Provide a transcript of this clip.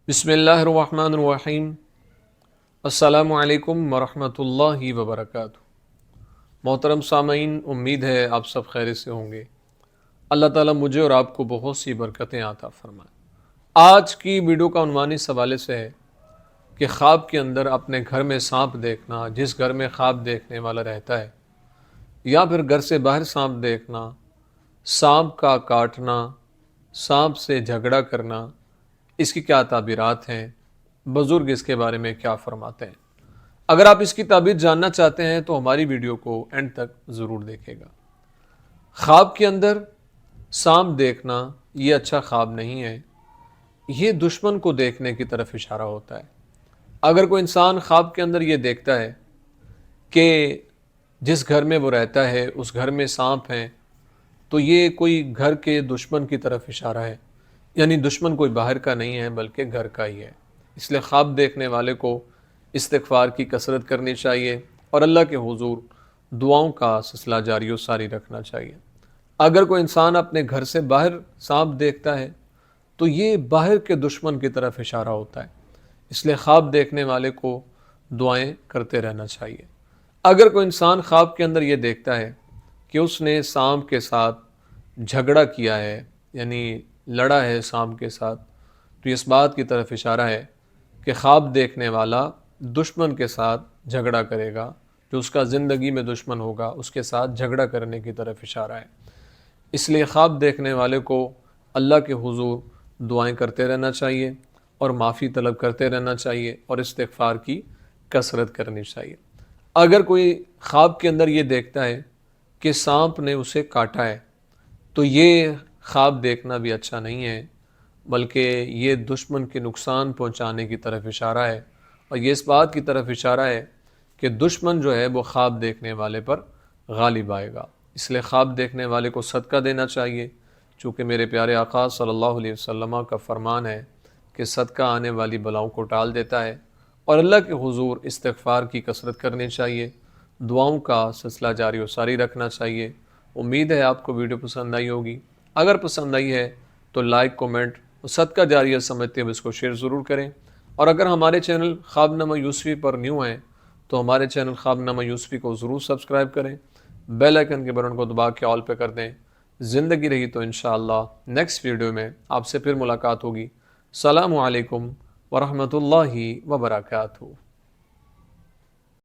بسم اللہ الرحمن الرحیم۔ السلام علیکم ورحمۃ اللہ وبرکاتہ۔ محترم سامعین، امید ہے آپ سب خیر سے ہوں گے۔ اللہ تعالیٰ مجھے اور آپ کو بہت سی برکتیں عطا فرمائے۔ آج کی ویڈیو کا عنوان اس حوالے سے ہے کہ خواب کے اندر اپنے گھر میں سانپ دیکھنا، جس گھر میں خواب دیکھنے والا رہتا ہے، یا پھر گھر سے باہر سانپ دیکھنا، سانپ کا کاٹنا، سانپ سے جھگڑا کرنا، اس کی کیا تعبیرات ہیں، بزرگ اس کے بارے میں کیا فرماتے ہیں۔ اگر آپ اس کی تعبیر جاننا چاہتے ہیں تو ہماری ویڈیو کو اینڈ تک ضرور دیکھیں گا۔ خواب کے اندر سانپ دیکھنا یہ اچھا خواب نہیں ہے، یہ دشمن کو دیکھنے کی طرف اشارہ ہوتا ہے۔ اگر کوئی انسان خواب کے اندر یہ دیکھتا ہے کہ جس گھر میں وہ رہتا ہے اس گھر میں سانپ ہیں، تو یہ کوئی گھر کے دشمن کی طرف اشارہ ہے، یعنی دشمن کوئی باہر کا نہیں ہے بلکہ گھر کا ہی ہے۔ اس لیے خواب دیکھنے والے کو استغفار کی کثرت کرنی چاہیے اور اللہ کے حضور دعاؤں کا سلسلہ جاری و ساری رکھنا چاہیے۔ اگر کوئی انسان اپنے گھر سے باہر سانپ دیکھتا ہے تو یہ باہر کے دشمن کی طرف اشارہ ہوتا ہے، اس لیے خواب دیکھنے والے کو دعائیں کرتے رہنا چاہیے۔ اگر کوئی انسان خواب کے اندر یہ دیکھتا ہے کہ اس نے سانپ کے ساتھ جھگڑا کیا ہے، یعنی لڑا ہے سانپ کے ساتھ، تو اس بات کی طرف اشارہ ہے کہ خواب دیکھنے والا دشمن کے ساتھ جھگڑا کرے گا، جو اس کا زندگی میں دشمن ہوگا اس کے ساتھ جھگڑا کرنے کی طرف اشارہ ہے۔ اس لیے خواب دیکھنے والے کو اللہ کے حضور دعائیں کرتے رہنا چاہیے اور معافی طلب کرتے رہنا چاہیے اور استغفار کی کثرت کرنی چاہیے۔ اگر کوئی خواب کے اندر یہ دیکھتا ہے کہ سانپ نے اسے کاٹا ہے تو یہ خواب دیکھنا بھی اچھا نہیں ہے، بلکہ یہ دشمن کے نقصان پہنچانے کی طرف اشارہ ہے، اور یہ اس بات کی طرف اشارہ ہے کہ دشمن جو ہے وہ خواب دیکھنے والے پر غالب آئے گا۔ اس لیے خواب دیکھنے والے کو صدقہ دینا چاہیے، چونکہ میرے پیارے آقا صلی اللہ علیہ وسلم کا فرمان ہے کہ صدقہ آنے والی بلاؤں کو ٹال دیتا ہے، اور اللہ کے حضور استغفار کی کثرت کرنی چاہیے، دعاؤں کا سلسلہ جاری و ساری رکھنا چاہیے۔ امید ہے آپ کو ویڈیو پسند آئی ہوگی۔ اگر پسند آئی ہے تو لائک، کومنٹ اور صدقہ جاریہ سمجھتے ہوئے اس کو شیئر ضرور کریں، اور اگر ہمارے چینل خواب نامہ یوسفی پر نیو ہیں تو ہمارے چینل خواب نامہ یوسفی کو ضرور سبسکرائب کریں، بیل آئیکن کے بٹن کو دبا کے آل پہ کر دیں۔ زندگی رہی تو انشاءاللہ نیکسٹ ویڈیو میں آپ سے پھر ملاقات ہوگی۔ السلام علیکم ورحمۃ اللہ وبرکاتہ۔